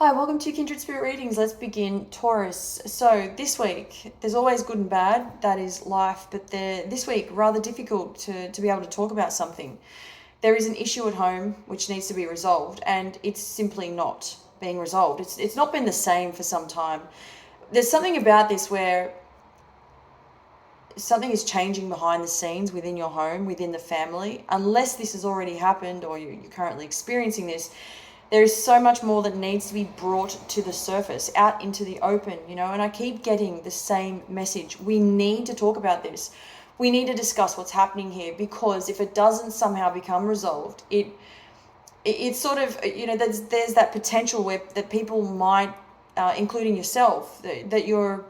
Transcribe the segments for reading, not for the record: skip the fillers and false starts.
Hi, welcome to Kindred Spirit Readings. Let's begin. Taurus. So this week, there's always good and bad. That is life. But this week, rather difficult to be able to talk about something. There is an issue at home which needs to be resolved, and it's simply not being resolved. It's not been the same for some time. There's something about this where something is changing behind the scenes within your home, within the family. Unless this has already happened or you're currently experiencing this, there is so much more that needs to be brought to the surface, out into the open, and I keep getting the same message. We need to talk about this. We need to discuss what's happening here, because if it doesn't somehow become resolved, it's sort of, there's that potential where that people might, including yourself, that you're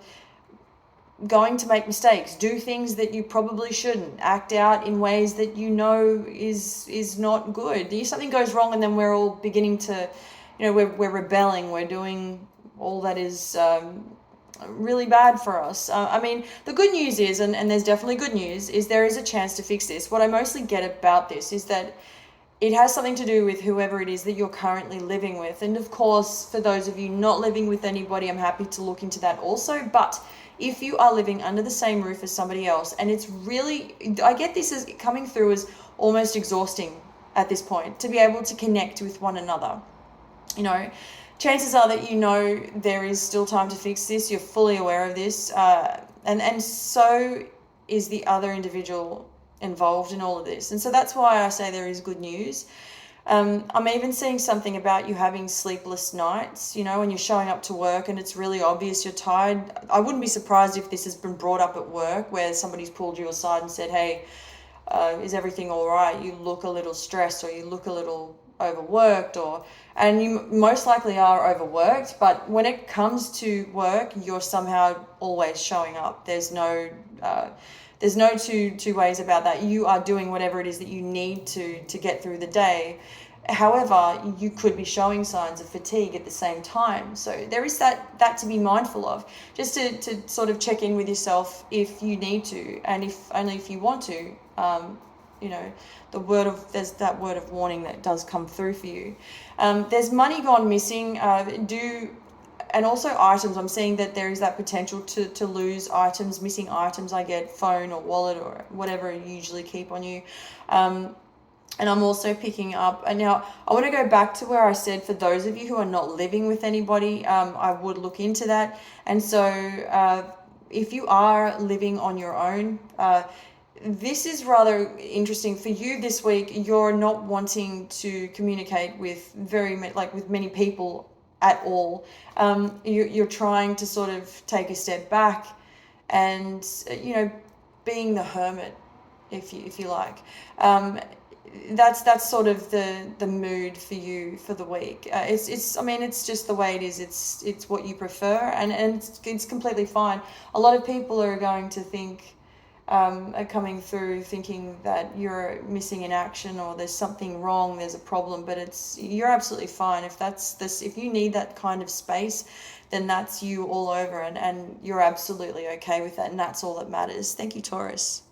going to make mistakes, do things that you probably shouldn't, act out in ways that is not good. Something goes wrong, and then we're all beginning to, we're rebelling, we're doing all that is really bad for us. The good news is, and there's definitely good news, is there is a chance to fix this. What I mostly get about this is that it has something to do with whoever it is that you're currently living with. And of course, for those of you not living with anybody, I'm happy to look into that also. But if you are living under the same roof as somebody else, and it's really, I get this as coming through as almost exhausting at this point, to be able to connect with one another. Chances are that there is still time to fix this. You're fully aware of this. And so is the other individual involved in all of this. And so that's why I say there is good news. I'm even seeing something about you having sleepless nights, when you're showing up to work and it's really obvious you're tired. I wouldn't be surprised if this has been brought up at work, where somebody's pulled you aside and said, hey, is everything all right? You look a little stressed, or you look a little overworked, and you most likely are overworked. But when it comes to work, you're somehow always showing up. There's no two ways about that. You are doing whatever it is that you need to get through the day. However, you could be showing signs of fatigue at the same time. So there is that to be mindful of, just to sort of check in with yourself if you need to, and if you want to. There's that word of warning that does come through for you. There's money gone missing. And also items. I'm seeing that there is that potential to lose items, missing items. I get phone or wallet or whatever you usually keep on you. And I'm also picking up, and now I want to go back to where I said, for those of you who are not living with anybody, I would look into that. And so if you are living on your own, this is rather interesting for you this week. You're not wanting to communicate with with many people at all. You're trying to sort of take a step back and, being the hermit, if you like. That's sort of the mood for you for the week. It's just the way it is. It's what you prefer, and it's completely fine. A lot of people are going to think, are coming through thinking that you're missing in action, or there's something wrong, there's a problem, but you're absolutely fine. If you need that kind of space, then that's you all over, and you're absolutely okay with that, and that's all that matters. Thank you, Taurus.